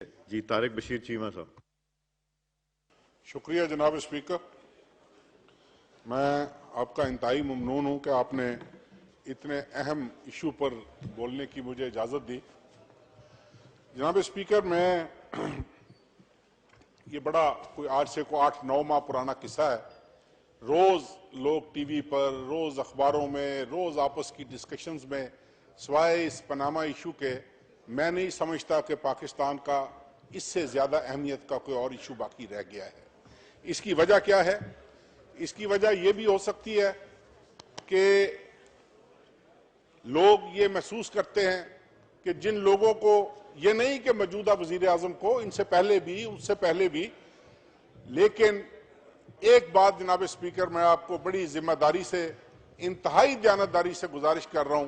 जी तारिक बशीर चीमा साहब। शुक्रिया जनाब स्पीकर। मैं आपका इंतहाई ममनून हूं कि आपने इतने अहम इशू पर बोलने की मुझे इजाज़त दी। जनाब स्पीकर, मैं ये बड़ा कोई आज से कोई 8-9 माह पुराना किस्सा है। रोज लोग टीवी पर, रोज अखबारों में, रोज आपस की डिस्कशंस में सिवाय इस पनामा इशू के मैं नहीं समझता कि पाकिस्तान का इससे ज्यादा अहमियत का कोई और इशू बाकी रह गया है। इसकी वजह क्या है? इसकी वजह यह भी हो सकती है कि लोग ये महसूस करते हैं कि जिन लोगों को, ये नहीं कि मौजूदा वजीर आजम को, इनसे पहले भी, उससे पहले भी, लेकिन एक बात जनाब स्पीकर, मैं आपको बड़ी जिम्मेदारी से, इंतहाई दयानतदारी से गुजारिश कर रहा हूं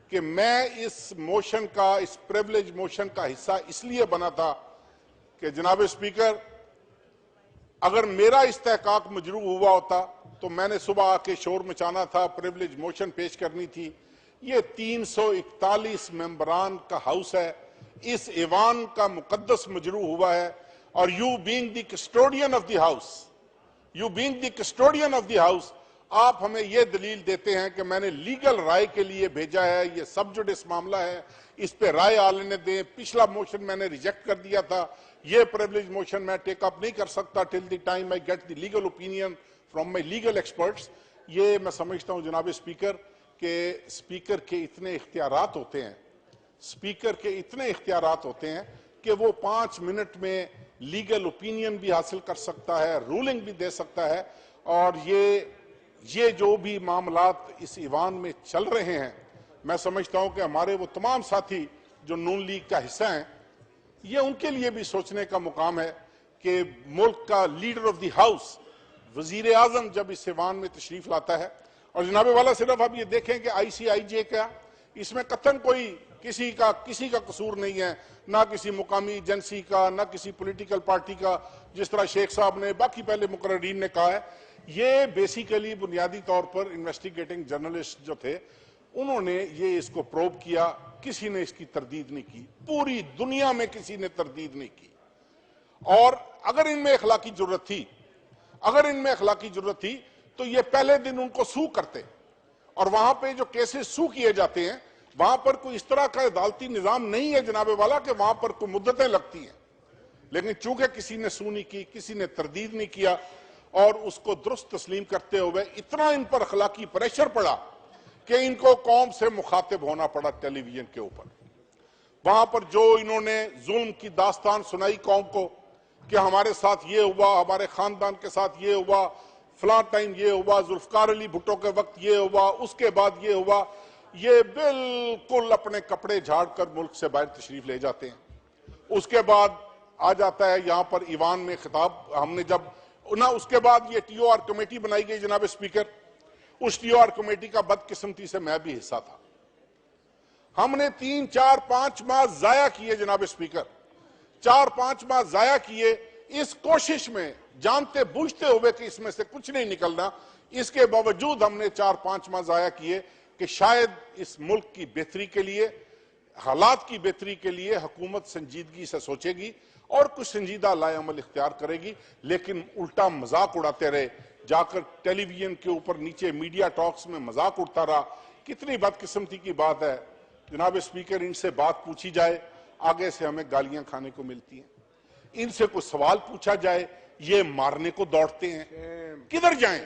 कि मैं इस मोशन का, इस प्रिविलेज मोशन का हिस्सा इसलिए बना था कि जनाब स्पीकर, अगर मेरा इस्तेहकाक मजरू हुआ होता तो मैंने सुबह आके शोर मचाना था, प्रिविलेज मोशन पेश करनी थी। ये 341 मेंबरान का हाउस है, इस ईवान का मुकद्दस मजरू हुआ है, और you being the custodian of the house, you being the custodian of the house, आप हमें यह दलील देते हैं कि मैंने लीगल राय के लिए भेजा है, यह सब जुडिस मामला है, इस पे राय आ लेने दें। पिछला मोशन मैंने रिजेक्ट कर दिया था, यह प्रिविलेज मोशन मैं टेक अप नहीं कर सकता till the time I get the legal opinion from my legal experts. ये मैं समझता हूं जनाब स्पीकर के स्पीकर के इतने इख्तियारात होते हैं, स्पीकर के इतने इख्तियारात होते हैं कि वो 5 मिनट में लीगल ओपिनियन भी हासिल कर सकता है, रूलिंग भी दे सकता है। और ये जो भी मामलात इस ईवान में चल रहे हैं, मैं समझता हूं कि हमारे वो तमाम साथी जो नून लीग का हिस्सा हैं, ये उनके लिए भी सोचने का मुकाम है कि मुल्क का लीडर ऑफ द हाउस, वजीर आजम, जब इस ईवान में तशरीफ लाता है, और जनाब वाला सिर्फ आप ये देखें कि ICIJ का, इसमें कतन कोई किसी का कसूर नहीं है, ना किसी मुकामी एजेंसी का, ना किसी पॉलिटिकल पार्टी का, जिस तरह शेख साहब ने, बाकी पहले मुकर्रीन ने कहा है। ये बेसिकली बुनियादी तौर पर इन्वेस्टिगेटिंग जर्नलिस्ट जो थे, उन्होंने ये इसको प्रोब किया, किसी ने इसकी तरदीद नहीं की, पूरी दुनिया में किसी ने तरदीद नहीं की। और अगर इनमें अखलाकी जरूरत थी, अगर इनमें अखलाकी जरूरत थी तो ये पहले दिन उनको सू करते, और वहां पे जो केसेस सू किए जाते हैं, वहां पर कोई इस तरह का अदालती निजाम नहीं है जनाब वाला कि वहां पर कोई मुद्दतें लगती हैं। लेकिन चूंकि किसी ने सू नहीं की, किसी ने तरदीद नहीं किया, और उसको दुरुस्त तस्लीम करते हुए इतना इन पर अखलाकी प्रेशर पड़ा कि इनको कौम से मुखातिब होना पड़ा टेलीविजन के ऊपर। वहां पर जो इन्होंने जुल्म की दास्तान सुनाई कौम को कि हमारे साथ ये हुआ, हमारे खानदान के साथ ये हुआ, फलां टाइम ये हुआ, जुल्फकार अली भुट्टो के वक्त ये हुआ, उसके बाद ये हुआ, ये बिल्कुल अपने कपड़े झाड़ कर मुल्क से बाहर तशरीफ ले जाते हैं। उसके बाद आ जाता है यहां पर ईवान में खिताब, हमने जब ना, उसके बाद ये TOR कमेटी बनाई गई जनाब स्पीकर, उस TOR कमेटी का बदकिस्मती से मैं भी हिस्सा था। हमने 3, 4, 5 माह जाया किए जनाब स्पीकर, 4-5 माह जाया किए इस कोशिश में, जानते बूझते हुए कि इसमें से कुछ नहीं निकलना। इसके बावजूद हमने 4-5 माह जाया किए कि शायद इस मुल्क की बेहतरी के लिए, हालात की बेहतरी के लिए हुकूमत संजीदगी से सोचेगी और कुछ संजीदा लाएअमल इख्तियार करेगी। लेकिन उल्टा मजाक उड़ाते रहे, जाकर टेलीविजन के ऊपर नीचे मीडिया टॉक्स में मजाक उड़ता रहा। कितनी बदकिस्मती की बात है जनाब स्पीकर, इनसे बात पूछी जाए, आगे से हमें गालियां खाने को मिलती हैं। इनसे कोई सवाल पूछा जाए, ये मारने को दौड़ते हैं। किधर जाएं,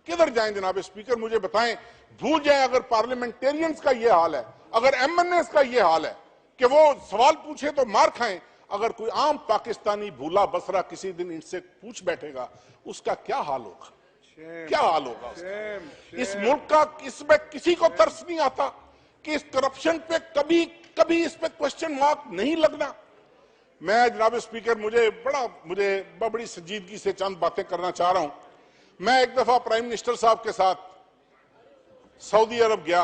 किधर जाएं जनाब स्पीकर, मुझे बताएं। भूल जाएं अगर पार्लियामेंटेरियंस का ये हाल है, अगर MNAs का ये हाल है कि वो सवाल पूछे तो मार खाएं, अगर कोई आम पाकिस्तानी भूला बसरा किसी दिन इनसे पूछ बैठेगा, उसका क्या हाल होगा, क्या हाल होगा उसका। इस मुल्क का, इसमें किसी को तरस नहीं आता कि इस करप्शन पे कभी इस पे क्वेश्चन मार्क नहीं लगना। मैं जनाब स्पीकर, मुझे बड़ी संजीदगी से चंद बातें करना चाह रहा हूं। मैं एक दफा प्राइम मिनिस्टर साहब के साथ सऊदी अरब गया,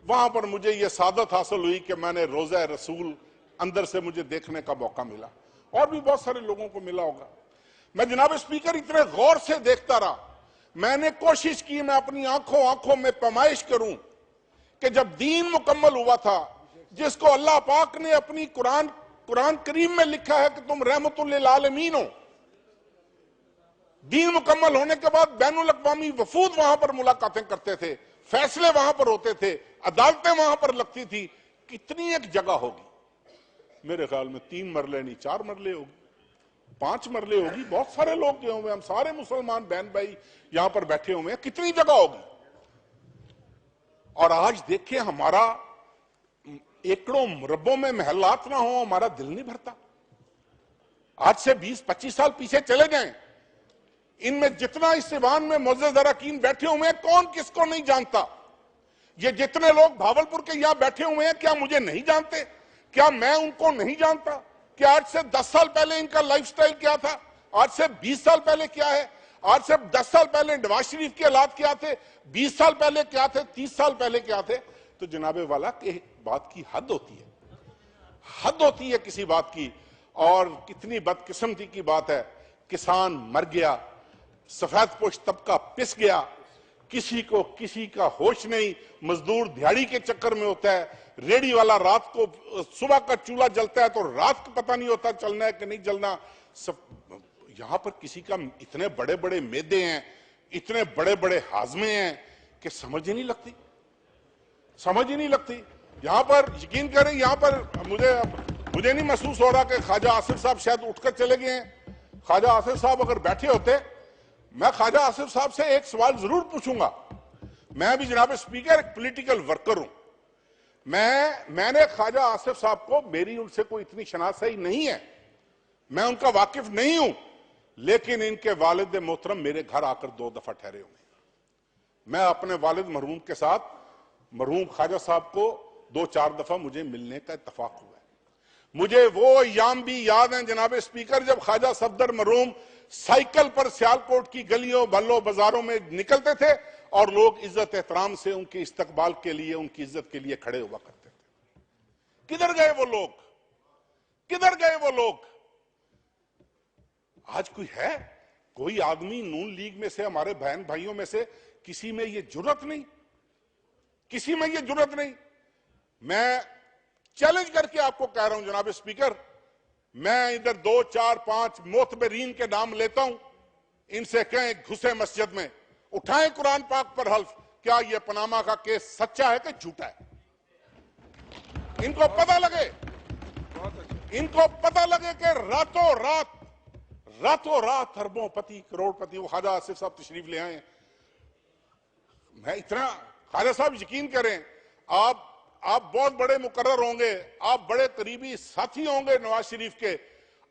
वहां पर मुझे यह सादत हासिल हुई कि मैंने रोजा रसूल अंदर से मुझे देखने का मौका मिला, और भी बहुत सारे लोगों को मिला होगा। मैं जनाब स्पीकर इतने गौर से देखता रहा, मैंने कोशिश की मैं अपनी आंखों में पैमाइश करूं कि जब दीन मुकम्मल हुआ था, जिसको अल्लाह पाक ने अपनी कुरान कुरान करीम में लिखा है कि तुम रहमतुल्लिल आलमीन हो। दीन मुकम्मल होने के बाद बैनुल अक़वामी वफूद वहां पर मुलाकातें करते थे, फैसले वहां पर होते थे, अदालतें वहां पर लगती थी। कितनी एक जगह होगी, मेरे ख्याल में 3 मरले नहीं 4 मरले होगी, 5 मरले होगी। बहुत सारे लोग जो हुए, हम सारे मुसलमान बहन भाई यहां पर बैठे हुए हैं, कितनी जगह होगी। और आज देखिए, हमारा एकड़ों मुरब्बों में महलात ना हो, हमारा दिल नहीं भरता। आज से 20-25 साल पीछे चले जाएं, इनमें जितना इस ईवान में मुअज़्ज़ज़ अरकान बैठे हुए हैं, कौन किसको नहीं जानता। ये जितने लोग भावलपुर के यहां बैठे हुए हैं, क्या मुझे नहीं जानते? क्या मैं उनको नहीं जानता? क्या आज से 10 साल पहले इनका लाइफस्टाइल क्या था, आज से 20 साल पहले क्या है, आज से 10 साल पहले नवाज शरीफ के हालात क्या थे, 20 साल पहले क्या थे, 30 साल पहले क्या थे? तो जनाबे वाला के बात की हद होती है, हद होती है किसी बात की। और कितनी बदकिस्मती की बात है, किसान मर गया, सफेद पोश तबका पिस गया, किसी को किसी का होश नहीं, मजदूर दिहाड़ी के चक्कर में होता है, रेडी वाला रात को, सुबह का चूल्हा जलता है तो रात को पता नहीं होता चलना है कि नहीं जलना। सब यहां पर किसी का इतने बड़े बड़े मैदे हैं, इतने बड़े बड़े हाजमे हैं कि समझ ही नहीं लगती, समझ ही नहीं लगती। यहां पर यकीन करें, यहां पर मुझे नहीं महसूस हो रहा कि ख्वाजा आसिफ साहब शायद उठकर चले गए हैं। ख्वाजा आसिफ साहब अगर बैठे होते, मैं ख्वाजा आसिफ साहब से एक सवाल जरूर पूछूंगा। मैं भी जनाब स्पीकर एक पॉलिटिकल वर्कर हूं, मैंने ख्वाजा आसिफ साहब को, मेरी उनसे कोई इतनी शनाख्त नहीं है, मैं उनका वाकिफ नहीं हूं, लेकिन इनके वालिद मोहतरम मेरे घर आकर 2 दफा ठहरे हुए। मैं अपने वालिद मरहूम के साथ, मरहूम ख्वाजा साहब को 2-4 दफा मुझे मिलने का इत्तफाक हुआ है। मुझे वो अय्याम भी याद हैं जनाब स्पीकर, जब ख्वाजा सफदर मरहूम साइकिल पर सियालकोट की गलियों भल्लों बाजारों में निकलते थे और लोग इज्जत एहतराम से उनके इस्तकबाल के लिए, उनकी इज्जत के लिए खड़े हुआ करते थे। किधर गए वो लोग, किधर गए वो लोग? आज कोई है, कोई आदमी नून लीग में से, हमारे बहन भाइयों में से किसी में ये जुर्रत नहीं, किसी में ये जुर्रत नहीं। मैं चैलेंज करके आपको कह रहा हूं जनाब स्पीकर, मैं इधर 2, 4, 5 मोतबरीन के नाम लेता हूं, इनसे कहें घुसे मस्जिद में, उठाएं कुरान पाक पर हल्फ, क्या यह पनामा का केस सच्चा है कि झूठा है? इनको पता लगे, इनको पता लगे कि रातों रात अरबोंपति करोड़पति वो ख्वाजा आसिफ साहब तशरीफ ले आए। मैं इतना, ख्वाजा साहब यकीन करें, आप बहुत बड़े मुकर्रर होंगे, आप बड़े करीबी साथी होंगे नवाज शरीफ के,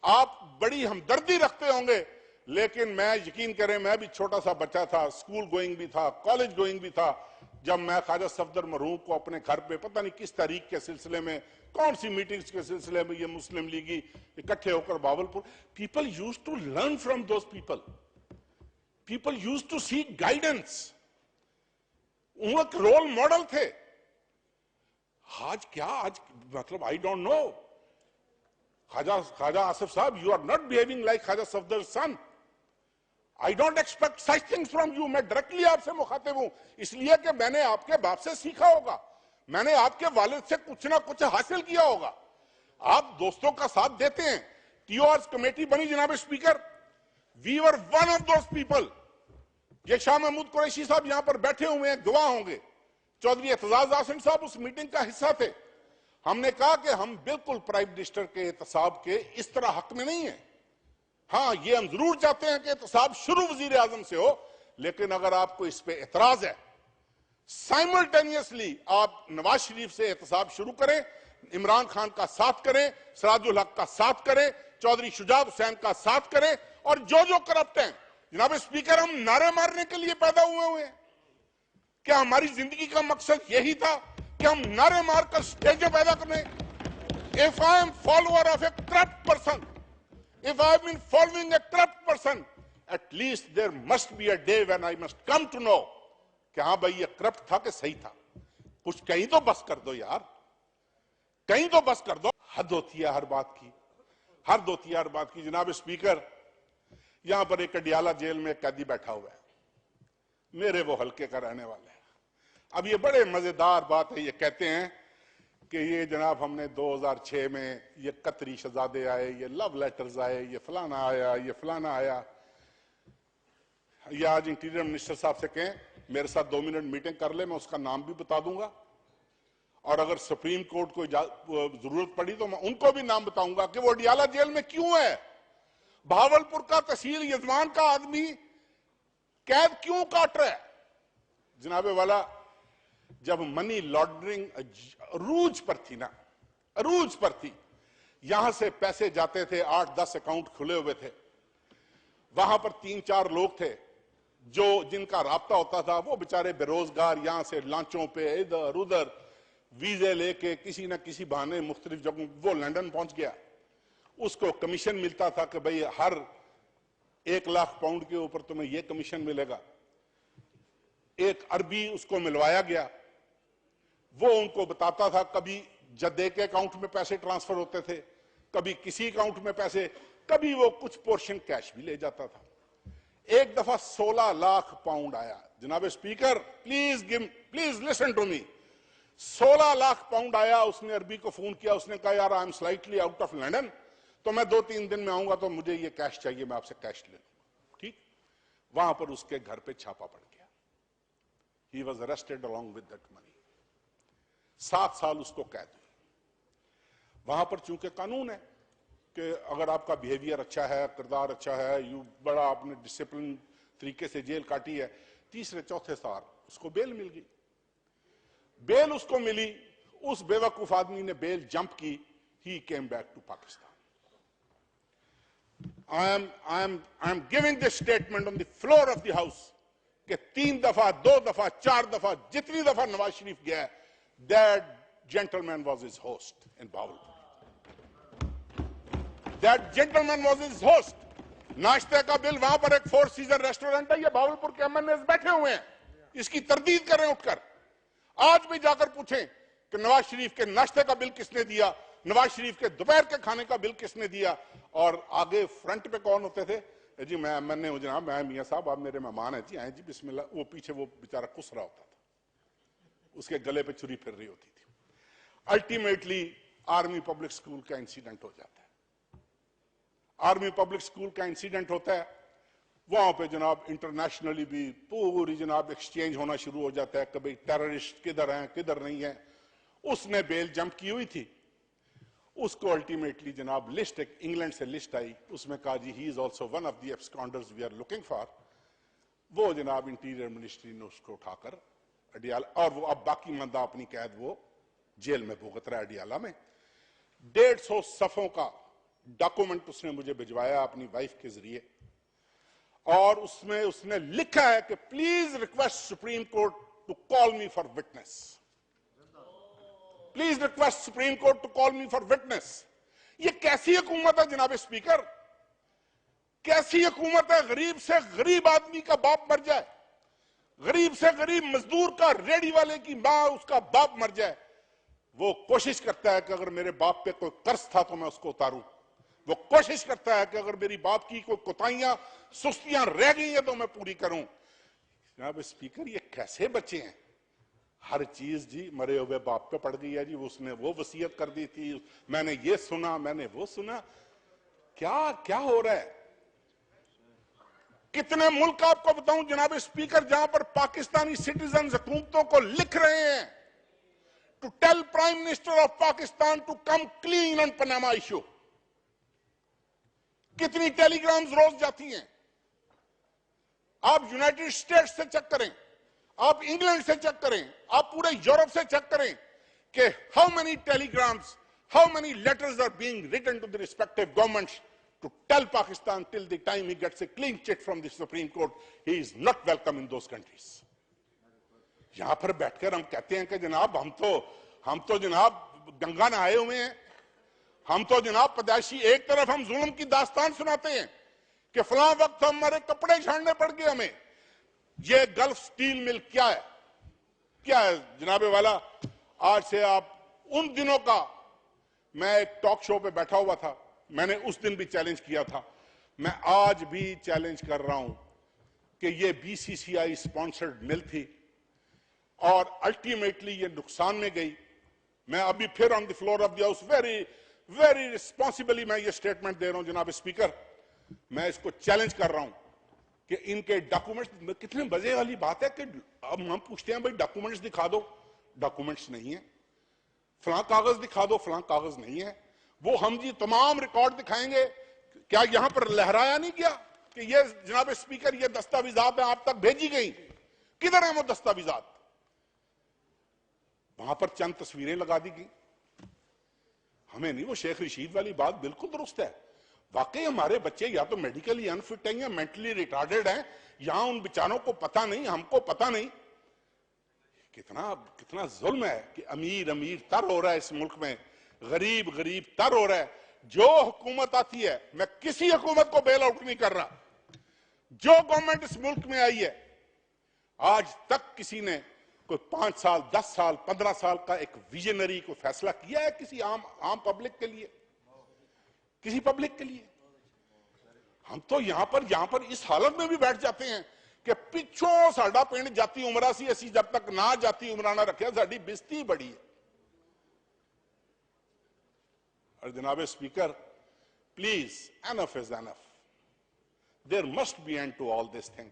आप बड़ी हमदर्दी रखते होंगे, लेकिन मैं यकीन करें, मैं भी छोटा सा बच्चा था, स्कूल गोइंग भी था, कॉलेज गोइंग भी था, जब मैं ख्वाजा सफदर मरहूम को अपने घर पे पता नहीं किस तारीख के सिलसिले में, कौन सी मीटिंग्स के सिलसिले में ये मुस्लिम लीगी इकट्ठे होकर Bahawalpur, people used to learn from those people used to seek guidance, वो एक रोल मॉडल थे। आज क्या, आज मतलब I don't know, Khawaja Asif साहब, you are not behaving like Khawaja Safdar son. I don't expect such things from you. मैं डायरेक्टली आपसे मुखातिब हूं, इसलिए कि मैंने आपके बाप से सीखा होगा, मैंने आपके वालिद से कुछ ना कुछ हासिल किया होगा। आप दोस्तों का साथ देते हैं, टीओआर कमेटी बनी जनाब speaker, we were one of those people. ये शाह महमूद कुरैशी साहब यहां पर बैठे हुए हैं, गवाह होंगे, चौधरी एतजाज आसिम साहब उस मीटिंग का हिस्सा थे। हमने कहा कि हम बिल्कुल प्राइम मिनिस्टर के एहतसाब के इस तरह हक में नहीं है। हाँ, ये हम जरूर चाहते हैं कि एहतसाब शुरू वजीर आजम से हो, लेकिन अगर आपको इस पे एतराज है, साइमल्टेनियसली आप नवाज शरीफ से एहतसाब शुरू करें, इमरान खान का साथ करें, सिराजुल हक का साथ करें, चौधरी शुजात हुसैन का साथ करें, और जो करप्ट हैं। जनाब स्पीकर, हम नारे मारने के लिए पैदा हुए हैं? क्या हमारी जिंदगी का मकसद यही था कि हम नारे मारकर स्टेजें पैदा करें? If I am follower of A corrupt person, if I have been following a corrupt person, at least there must be a day when I must come to know कि हाँ भाई ये करप्ट था कि सही था। कुछ कहीं तो बस कर दो यार, कहीं तो बस कर दो। हद होती है हर बात की, हद होती है हर बात की। जनाब स्पीकर, यहां पर एक अडियाला जेल में एक कैदी बैठा हुआ है, मेरे वो हल्के का रहने वाले हैं। अब ये बड़े मजेदार बात है, ये कहते हैं कि ये जनाब हमने 2006 में ये कतरी शहजादे आए, ये लव लेटर्स आए, ये फलाना आया, ये फलाना आया। या आज इंटीरियर मिनिस्टर साहब से कहें मेरे साथ 2 मिनट मीटिंग कर ले, मैं उसका नाम भी बता दूंगा, और अगर सुप्रीम कोर्ट को जरूरत पड़ी तो मैं उनको भी नाम बताऊंगा कि वो अडियाला जेल में क्यों है। भावलपुर का तहसील यजमान का आदमी कैद क्यों काट रहा है। जनाबे वाला, जब मनी लॉन्ड्रिंग अरूज पर थी ना, अरूज पर थी, यहां से पैसे जाते थे, 8-10 अकाउंट खुले हुए थे, वहां पर 3-4 लोग थे जो जिनका राब्ता होता था, वो बेचारे बेरोजगार यहां से लांचों पे इधर उधर वीजे लेके किसी ना किसी बहाने मुख्तलिफ जगहों, वो लंदन पहुंच गया, उसको कमीशन मिलता था कि भाई हर 1 लाख पाउंड के ऊपर तुम्हें यह कमीशन मिलेगा। एक अरबी उसको मिलवाया गया, वो उनको बताता था, कभी जद्दे के अकाउंट में पैसे ट्रांसफर होते थे, कभी किसी अकाउंट में पैसे, कभी वो कुछ पोर्शन कैश भी ले जाता था। एक दफा 16 लाख पाउंड आया। जनाब speaker, please listen to me. 16 lakh pound आया। उसने अरबी को फोन किया, उसने कहा यार I am slightly out of London, तो मैं 2-3 दिन में आऊंगा, तो मुझे ये कैश चाहिए, मैं आपसे कैश ले लूंगा। ठीक, वहां पर उसके घर पे छापा पड़ गया। He was arrested along with that money. 7 साल उसको कैद हुई। वहां पर चूंकि कानून है कि अगर आपका बिहेवियर अच्छा है, किरदार अच्छा है, यू बड़ा आपने डिसिप्लिन तरीके से जेल काटी है, 3-4 साल उसको बेल मिल गई। बेल उसको मिली, उस बेवकूफ आदमी ने बेल जंप की, ही came back to Pakistan. I am giving this statement on the floor of the house कि 3 दफा, 2 दफा, 4 दफा, जितनी दफा नवाज शरीफ गया, that gentleman was his host in Bahawalpur. That gentleman was his host. नाश्ते का बिल, वहां पर एक 4 सीजन रेस्टोरेंट है, ये भावलपुर के एमएनएस बैठे हुए हैं, इसकी तरदीद करें उठकर। आज भी जाकर पूछें कि नवाज शरीफ के नाश्ते का बिल किसने दिया, नवाज शरीफ के दोपहर के खाने का बिल किसने दिया, और आगे फ्रंट पे कौन होते थे? जी मैं एमएनए हूं जनाब, मैं मियां साहब, आप मेरे मेहमान हैं जी, आए जी बिस्मिल्लाह। वो पीछे वो बेचारा कुस रहा होता था, उसके गले पे छुरी फिर रही होती थी। अल्टीमेटली आर्मी पब्लिक स्कूल का इंसिडेंट हो जाता है। आर्मी पब्लिक स्कूल का इंसिडेंट होता है, वहां पे जनाब इंटरनेशनली भी पूरी जनाब एक्सचेंज होना शुरू हो जाता है कि भाई टेररिस्ट किधर हैं किधर नहीं है। उसने बेल जंप की हुई थी, उसको अल्टीमेटली जनाब लिस्ट, एक इंग्लैंड से लिस्ट आई, उसमें कहा जी he is also one of the absconders we are looking for. वो जनाब इंटीरियर मिनिस्ट्री ने उसको उठाकर अडियाला, और वो अब बाकी मंदा अपनी कैद वो जेल में भुगत रहा है अडियाला में। 150 सफ़ों का डॉक्यूमेंट उसने मुझे भिजवाया अपनी वाइफ के जरिए, और उसमें उसने लिखा है कि please request Supreme Court to call me for witness, please request Supreme Court to call me for witness. ये कैसी हुकूमत है जनाब स्पीकर? कैसी हुकूमत है? गरीब से गरीब आदमी का बाप मर जाए, गरीब से गरीब मजदूर का, रेडी वाले की मां, उसका बाप मर जाए, वो कोशिश करता है कि अगर मेरे बाप पे कोई कर्ज था तो मैं उसको उतारूं। वो कोशिश करता है कि अगर मेरी बाप की कोई कोताहियां सुस्तियां रह गई हैं तो मैं पूरी करूं। जनाब स्पीकर, ये कैसे बच्चे हैं? हर चीज जी मरे हुए बाप पे पड़ गई है जी, उसने वो वसीयत कर दी थी, मैंने ये सुना, मैंने वो सुना। क्या क्या हो रहा है? कितने मुल्क आपको बताऊं जनाब स्पीकर, जहां पर पाकिस्तानी सिटीजन हुकूमतों को लिख रहे हैं to tell prime minister of Pakistan to come clean on Panama issue. कितनी टेलीग्राम्स रोज जाती हैं। आप यूनाइटेड स्टेट्स से चेक करें, आप इंग्लैंड से चेक करें, आप पूरे यूरोप से चेक करें कि how many telegrams, how many letters are being written to the respective governments to tell Pakistan till the time he gets a clean chit from the Supreme Court, he is not welcome in those countries. यहां पर बैठकर हम कहते हैं कि जनाब हम तो जनाब गंगा नहाए हुए हैं, हम तो जनाब पैदाइशी, एक तरफ हम जुल्म की दास्तान सुनाते हैं कि फलां वक्त हमारे कपड़े झाड़ने पड़ गए हमें। ये गल्फ स्टील मिल क्या है? क्या है जनाबे वाला? आज से आप उन दिनों का, मैं एक टॉक शो पे बैठा हुआ था, मैंने उस दिन भी चैलेंज किया था, मैं आज भी चैलेंज कर रहा हूं कि ये बीसीसीआई स्पॉन्सर्ड मिल थी और अल्टीमेटली ये नुकसान में गई। मैं अभी फिर on the floor of the house very very responsibly मैं ये स्टेटमेंट दे रहा हूं जनाब स्पीकर, मैं इसको चैलेंज कर रहा हूं कि इनके डॉक्यूमेंट्स, कितने मजे वाली बात है कि अब हम पूछते हैं भाई डॉक्यूमेंट्स दिखा दो, डॉक्यूमेंट्स नहीं है, फलां कागज दिखा दो, फलां कागज नहीं है, वो हम जी तमाम रिकॉर्ड दिखाएंगे। क्या यहां पर लहराया नहीं गया कि ये जनाब स्पीकर ये दस्तावेजात आप तक भेजी गई, किधर है वो दस्तावेजात? वहां पर चंद तस्वीरें लगा दी गई, हमें नहीं। वो शेख रशीद वाली बात बिल्कुल दुरुस्त है, वाकई हमारे बच्चे या तो मेडिकली अनफिट हैं या मेंटली रिटार्डेड हैं, यहां उन बेचारों को पता नहीं, हमको पता नहीं। कितना कितना जुल्म है कि अमीर अमीर तर हो रहा है इस मुल्क में, गरीब गरीब तर हो रहा है। जो हुकूमत आती है, मैं किसी हुकूमत को बेल आउट नहीं कर रहा, जो गवर्नमेंट इस मुल्क में आई है आज तक किसी ने कोई 5 साल 10 साल 15 साल का एक विजनरी को फैसला किया है किसी आम पब्लिक के लिए, किसी पब्लिक के लिए? हम तो यहां पर इस हालत में भी बैठ जाते हैं कि पिछों साडा पिंड जाती उमरा सी, असी जब तक ना जाती उमरा ना रखे साडी बेइज्जती बड़ी है। और जनाब speaker, please enough is enough, there must be end to all this thing.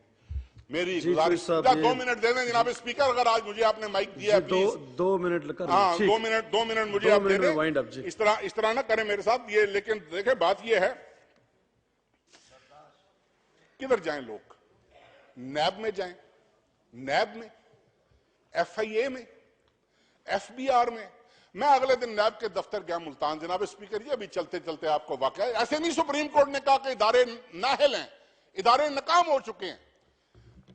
मेरी गुजारिश, 2 मिनट दे दें जनाब स्पीकर, अगर आज मुझे आपने माइक दिया प्लीज 2 मिनट लगा। हाँ, 2 मिनट मुझे आप दे दें। इस तरह ना करें मेरे साथ ये। लेकिन देखें बात ये है, किधर जाएं लोग? नैब में जाएं, नैब में, FIA में, FBR में। मैं अगले दिन नैब के दफ्तर गया मुल्तान जनाब स्पीकर, ये अभी चलते चलते आपको वाकया, ऐसे नहीं सुप्रीम कोर्ट ने कहा कि इदारे नाअहल हैं, इदारे नाकाम हो चुके हैं।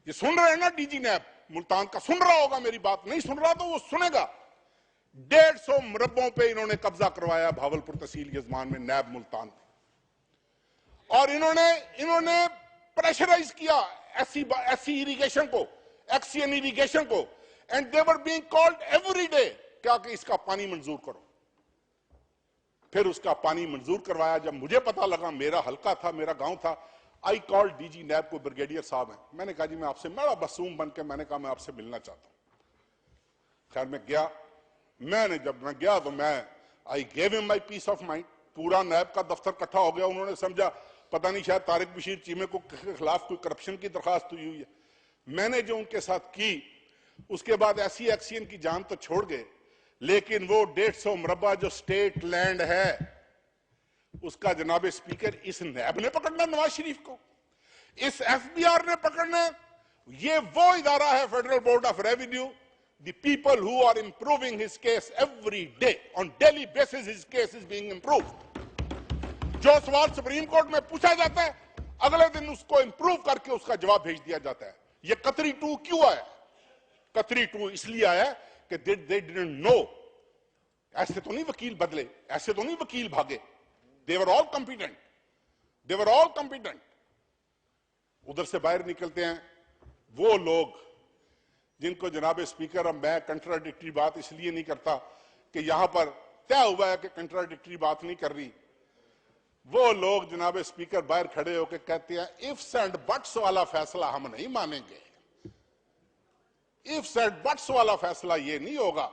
ये सुन रहे हैं ना डीजी नैब मुल्तान का, सुन रहा होगा मेरी बात, नहीं सुन रहा तो वो सुनेगा। 150 मुरब्बों पे इन्होंने कब्जा करवाया भावलपुर तहसील यजमान में, नैब मुल्तान में। और इन्होंने प्रेशराइज किया एससी इरिगेशन को, एक्सियन इरिगेशन को, and they were being called every day क्या कि इसका पानी मंजूर करो। फिर उसका पानी मंजूर करवाया। जब मुझे पता लगा, मेरा हल्का था, मेरा गांव था, आई कॉल्ड डीजी नैब को, ब्रिगेडियर साहब हैं, मैंने कहा जी मैं आपसे, बड़ा मासूम बन के मैंने कहा मैं आपसे मिलना चाहता हूं। खैर मैं गया, जब मैं गया तो मैं I gave him my peace of mind. पूरा नैब का दफ्तर इकट्ठा हो गया, उन्होंने समझा पता नहीं शायद तारिक बशीर चीमे को खिलाफ कोई करप्शन की दरखास्त हुई है। मैंने जो उनके साथ की, उसके बाद ऐसी एक्सियन की जान तो छोड़ गए, लेकिन वो 150 मुरब्बा जो स्टेट लैंड है उसका जनाब स्पीकर इस नैब ने पकड़ना, नवाज शरीफ को, इस FBR ने पकड़ना। ये वो इदारा है, Federal Board of Revenue, the people who are improving his case every day, on daily basis his case is being improved. जो सवाल सुप्रीम कोर्ट में पूछा जाता है, अगले दिन उसको इंप्रूव करके उसका जवाब भेज दिया जाता है। ये कतरी 2 क्यों आया? कतरी 2 इसलिए आया कि दे डिडंट नो। ऐसे तो नहीं वकील बदले, ऐसे तो नहीं वकील भागे। They were all competent. They were all competent. उधर से बाहर निकलते हैं वो लोग जिनको जनाब स्पीकर, अब मैं कंट्राडिक्टरी बात इसलिए नहीं करता कि यहां पर तय हुआ है कि कंट्राडिक्टरी बात नहीं कर रही। वो लोग जनाब स्पीकर बाहर खड़े होकर कहते हैं इफ्स एंड बट्स वाला फैसला हम नहीं मानेंगे, इफ्स एंड बट्स वाला फैसला ये नहीं होगा।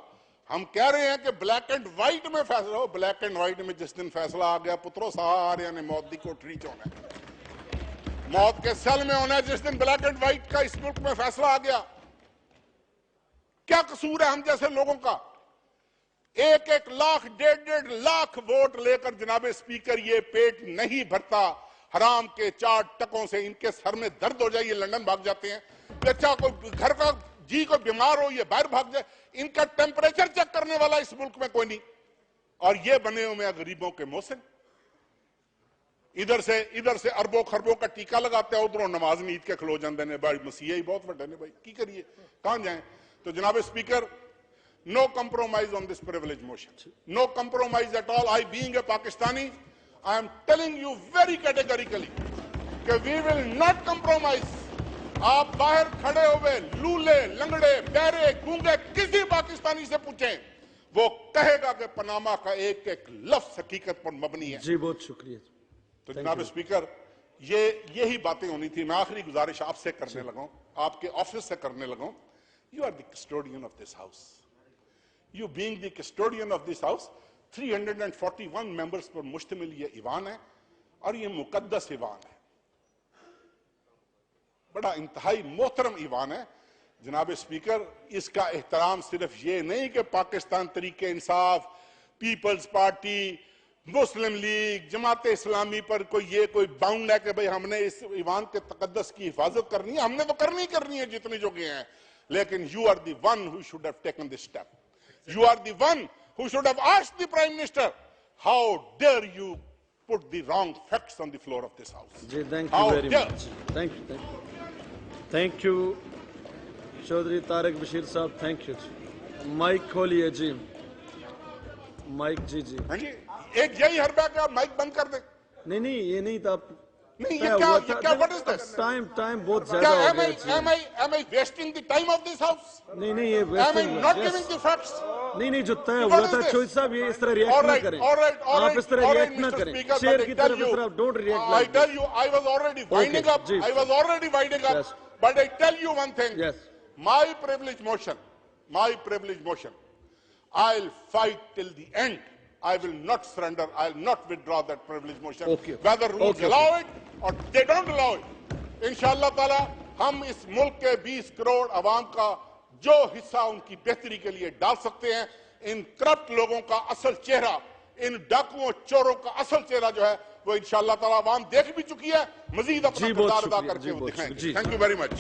हम कह रहे हैं कि ब्लैक एंड व्हाइट में फैसला हो। ब्लैक एंड व्हाइट में जिस दिन फैसला आ गया, पुत्रों सारे ने मौत की कोठरी च होना है, मौत के सेल में होना है जिस दिन ब्लैक एंड व्हाइट का इस मुल्क में फैसला आ गया। क्या कसूर है हम जैसे लोगों का? 1-1 लाख 1.5 लाख वोट लेकर जनाब स्पीकर ये पेट नहीं भरता। हराम के 4 टकों से इनके सर में दर्द हो जाए, ये लंदन भाग जाते हैं। अच्छा कोई घर का जी को बीमार हो, ये बाहर भाग जाए। इनका टेम्परेचर चेक करने वाला इस मुल्क में कोई नहीं, और ये बने हुए हैं गरीबों के मोहसिन। इधर से अरबों खरबों का टीका लगाते हैं, उधरों नमाज नीत के खलो जाते हैं। भाई मसीहा ही बहुत बड़े ने भाई, की करिए, कहां जाए? तो जनाब speaker, no compromise on this privilege motion, no compromise at all. I being a Pakistani, I am telling you very categorically कि वी विल नॉट कंप्रोमाइज। आप बाहर खड़े हुए लूले, लंगड़े, बहरे, गूंगे किसी पाकिस्तानी से पूछें, वो कहेगा कि पनामा का एक-एक लफ्ज हकीकत पर मबनी है। जी बहुत शुक्रिया। तो जनाब स्पीकर, यही बातें होनी थी। मैं आखिरी गुजारिश आपसे करने लगा, आपके ऑफिस से करने लगा। You are the custodian of this house, You being the custodian of this house, 341 members पर मुश्तमिल ये ईवान है और ये मुकद्दस ईवान है, बड़ा इंतहाई मोहतरम ईवान है। जनाब स्पीकर, इसका एहतराम सिर्फ ये नहीं कि पाकिस्तान तरीके इंसाफ, पीपल्स पार्टी, मुस्लिम लीग, जमात इस्लामी पर कोई बाउंड है कि भाई हमने इस ईवान के तकद्दस की हिफाजत करनी है, हमने तो करनी है जितने जो गए हैं, लेकिन you are the one who should have taken this step, you are the one who should have asked the Prime Minister, how dare you put the wrong facts on the floor of this house? Thank you very much. Thank you. Thank you, Chaudhry Tariq Bashir Sahab. Thank you. Mic खोलिए जी. Mic जी. हाँ जी, एक यही हरबा का mic बंद कर दे। नहीं ये नहीं था। नहीं ये क्या what is this? Time बहुत ज्यादा हो गया। Am I wasting the time of this house? नहीं ये Am I not giving the facts? नहीं जो तय हुआ था चौधरी साहब, ये इस तरह रिएक्ट ना करें। आप इस तरह रिएक्ट ना करें। शेयर की तरफ इस तरह don't react. I tell you, I was already winding up. Yes. But I tell you one thing. Yes. My privilege motion. I'll fight till the end. I will not surrender. I'll not withdraw that privilege motion. Okay. Whether rules allow it or they don't allow it. इंशाअल्लाह ताला हम इस मुल्क के 20 करोड़ अवाम का जो हिस्सा उनकी बेहतरी के लिए डाल सकते हैं, इन करप्ट लोगों का असल चेहरा, इन डाकुओं चोरों का असल चेहरा जो है वो इंशाअल्लाह ताला अवाम देख भी चुकी है, मजीद अपना किरदार अदा करके वो दिखाएंगे। Thank you very much.